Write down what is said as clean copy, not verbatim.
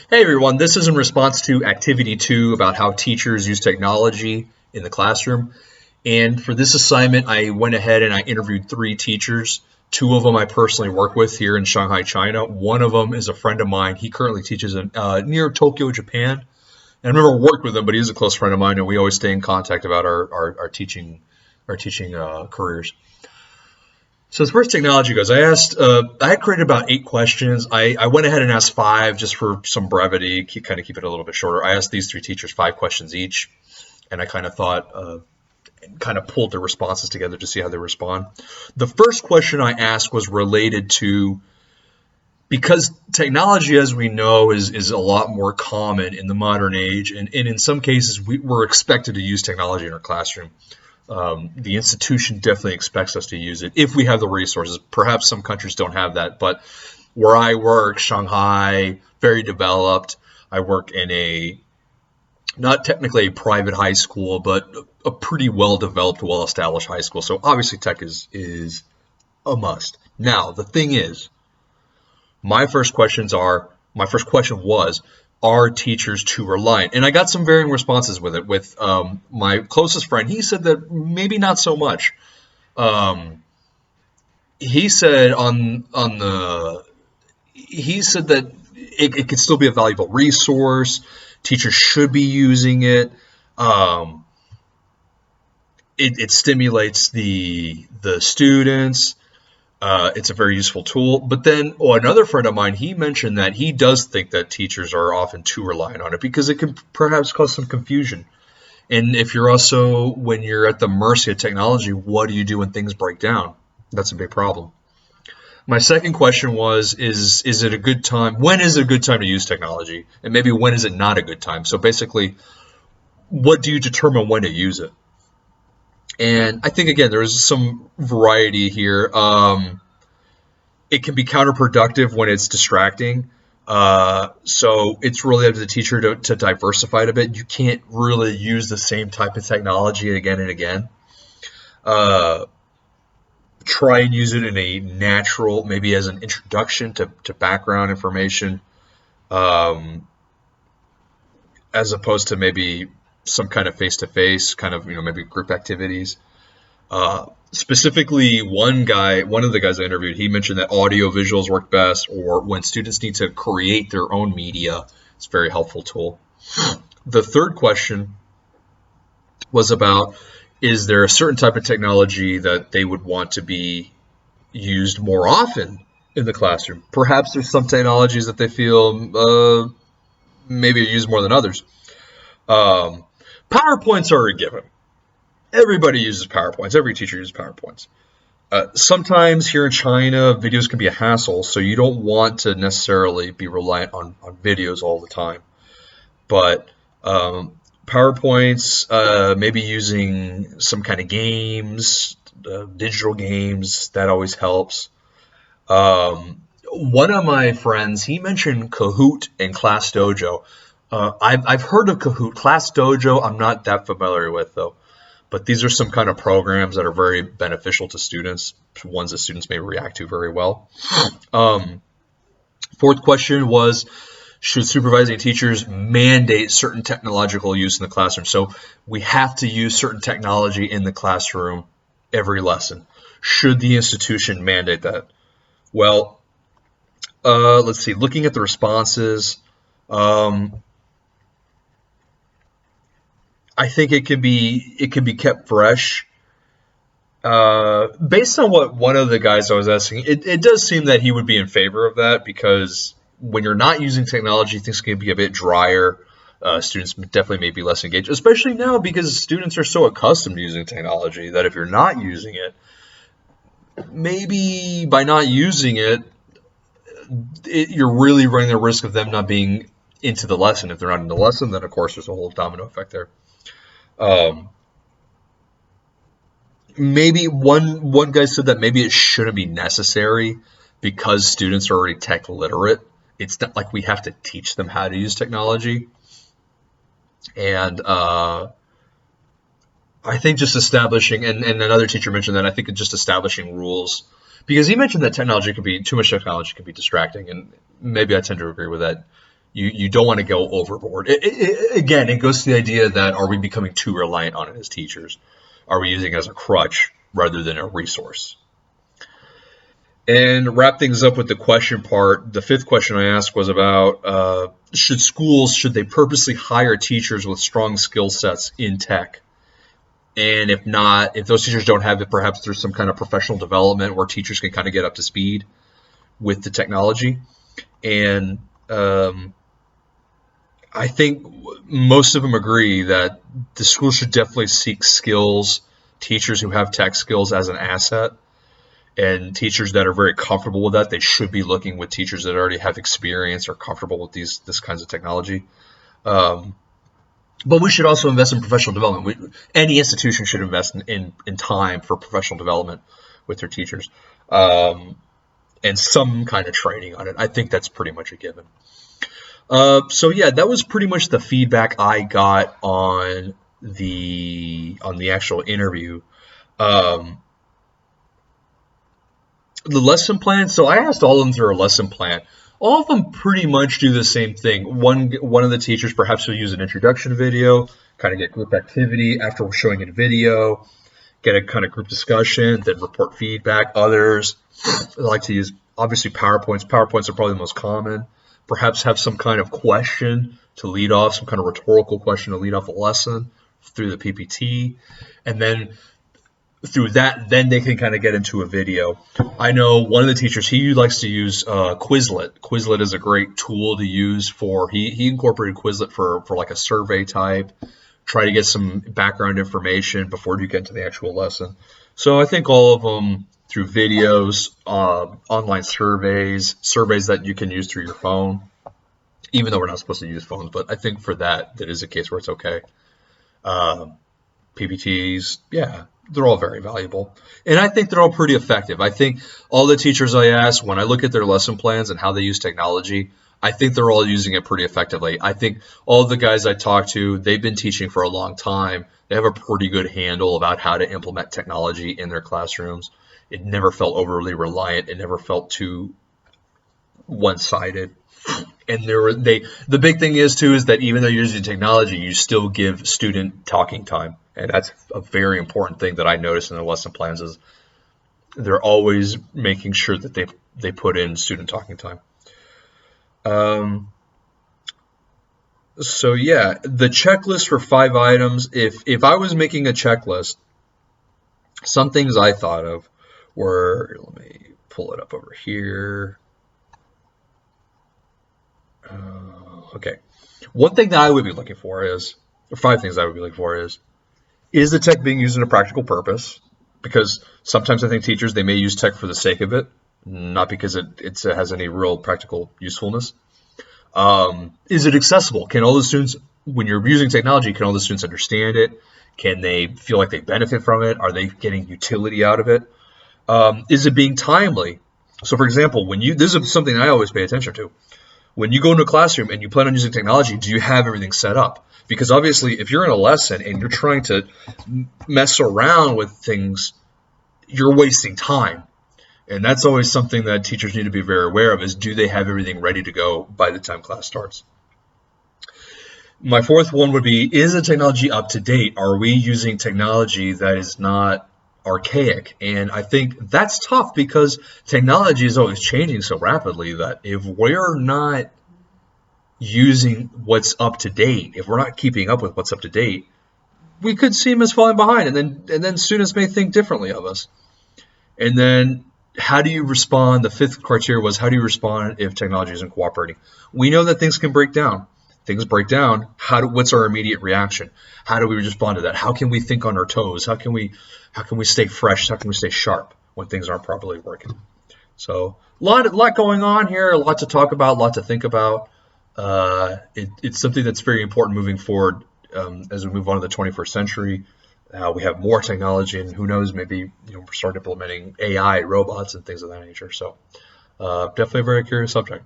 Hey everyone, this is in response to Activity 2 about how teachers use technology in the classroom. And for this assignment, I went ahead and I interviewed 3 teachers. 2 of them I personally work with here in Shanghai, China. One of them is a friend of mine. He currently teaches near Tokyo, Japan. And I've never worked with him, but he's a close friend of mine, and we always stay in contact about our teaching careers. So as far as technology goes, I had created about 8 questions. I went ahead and asked 5 just for some brevity, keep it a little bit shorter. I asked these 3 teachers 5 questions each, and I kind of thought, kind of pulled their responses together to see how they respond. The first question I asked was related to, because technology, as we know, is a lot more common in the modern age, and in some cases we're expected to use technology in our classroom. The institution definitely expects us to use it if we have the resources. Perhaps some countries don't have that, but where I work, Shanghai, very developed. I work in not technically a private high school, but a pretty well-developed, well-established high school. So obviously tech is a must. Now, the thing is, my first question was, are teachers too reliant? And I got some varying responses with it. With my closest friend, he said that maybe not so much. He said he said that it could still be a valuable resource. Teachers should be using it. It stimulates the students. It's a very useful tool. But then another friend of mine, he mentioned that he does think that teachers are often too reliant on it because it can perhaps cause some confusion. And if you're also, when you're at the mercy of technology, what do you do when things break down? That's a big problem. My second question was, is it a good time? When is it a good time to use technology? And maybe when is it not a good time? So basically, what do you determine when to use it? And I think, again, there's some variety here. It can be counterproductive when it's distracting. So it's really up to the teacher to diversify it a bit. You can't really use the same type of technology again and again. Try and use it in a natural, maybe as an introduction to background information, as opposed to maybe some kind of face-to-face kind of, maybe group activities. Specifically, one of the guys I interviewed, he mentioned that audio visuals work best, or when students need to create their own media, it's a very helpful tool. The third question was about, is there a certain type of technology that they would want to be used more often in the classroom? Perhaps there's some technologies that they feel maybe are used more than others. PowerPoints are a given. Everybody uses PowerPoints. Every teacher uses PowerPoints. Sometimes here in China, videos can be a hassle, so you don't want to necessarily be reliant on videos all the time. But PowerPoints, maybe using some kind of games, digital games, that always helps. One of my friends, he mentioned Kahoot and ClassDojo. I've heard of Kahoot. ClassDojo, I'm not that familiar with, though. But these are some kind of programs that are very beneficial to students, ones that students may react to very well. Fourth question was, should supervising teachers mandate certain technological use in the classroom? So we have to use certain technology in the classroom every lesson. Should the institution mandate that? Well, let's see. Looking at the responses, I think it can be kept fresh. Based on what one of the guys I was asking, it does seem that he would be in favor of that, because when you're not using technology, things can be a bit drier. Students definitely may be less engaged, especially now because students are so accustomed to using technology that if you're not using it, maybe by not using it, you're really running the risk of them not being into the lesson. If they're not in the lesson, then of course there's a whole domino effect there. Maybe one guy said that maybe it shouldn't be necessary because students are already tech literate. It's not like we have to teach them how to use technology. And I think just establishing, and another teacher mentioned that, I think just establishing rules, because he mentioned that too much technology can be distracting, and maybe I tend to agree with that. You don't want to go overboard. Again, it goes to the idea that, are we becoming too reliant on it as teachers? Are we using it as a crutch rather than a resource? And to wrap things up with the question part, the fifth question I asked was about should they purposely hire teachers with strong skill sets in tech? And if not, if those teachers don't have it, perhaps there's some kind of professional development where teachers can kind of get up to speed with the technology. And I think most of them agree that the school should definitely seek teachers who have tech skills as an asset. And teachers that are very comfortable with that, they should be looking with teachers that already have experience or comfortable with this kinds of technology. But we should also invest in professional development. Any institution should invest in time for professional development with their teachers, and some kind of training on it. I think that's pretty much a given. So yeah, that was pretty much the feedback I got on the actual interview. The lesson plan. So I asked all of them through a lesson plan. All of them pretty much do the same thing. One of the teachers perhaps will use an introduction video, kind of get group activity after we're showing it a video, get a kind of group discussion, then report feedback. Others like to use, obviously, PowerPoints. PowerPoints are probably the most common. Perhaps have some kind of question to lead off, some kind of rhetorical question to lead off a lesson through the PPT. And then through that, then they can kind of get into a video. I know one of the teachers, he likes to use Quizlet. Quizlet is a great tool to use for, he incorporated Quizlet for like a survey type, try to get some background information before you get into the actual lesson. So I think all of them through videos, online surveys that you can use through your phone, even though we're not supposed to use phones, but I think for that is a case where it's okay. PPTs, yeah, they're all very valuable. And I think they're all pretty effective. I think all the teachers I ask, when I look at their lesson plans and how they use technology, I think they're all using it pretty effectively. I think all the guys I talk to, they've been teaching for a long time. They have a pretty good handle about how to implement technology in their classrooms. It never felt overly reliant. It never felt too one-sided. And the big thing is that even though you're using technology, you still give student talking time. And that's a very important thing that I notice in the lesson plans is they're always making sure that they put in student talking time. So yeah, the checklist for 5 items. If I was making a checklist, some things I thought of were, let me pull it up over here. Okay. One thing that I would be looking for is, or 5 things I would be looking for is the tech being used in a practical purpose? Because sometimes I think teachers, they may use tech for the sake of it, not because it has any real practical usefulness. Is it accessible? Can all the students, when you're using technology, can all the students understand it? Can they feel like they benefit from it? Are they getting utility out of it? Is it being timely? So for example, this is something I always pay attention to. When you go into a classroom and you plan on using technology, do you have everything set up? Because obviously, if you're in a lesson and you're trying to mess around with things, you're wasting time. And that's always something that teachers need to be very aware of, is do they have everything ready to go by the time class starts? My 4th one would be, is the technology up to date? Are we using technology that is not archaic? And I think that's tough because technology is always changing so rapidly that if we're not using what's up to date, if we're not keeping up with what's up to date, we could seem as falling behind, and then students may think differently of us. And then how do you respond? The 5th criteria was, how do you respond if technology isn't cooperating? We know that things can break down. Things break down. What's our immediate reaction? How do we respond to that? How can we think on our toes? How can we stay fresh? How can we stay sharp when things aren't properly working? So a lot going on here, a lot to talk about, a lot to think about. It's something that's very important moving forward as we move on to the 21st century. We have more technology, and who knows, maybe we're start implementing AI, robots, and things of that nature. So definitely a very curious subject.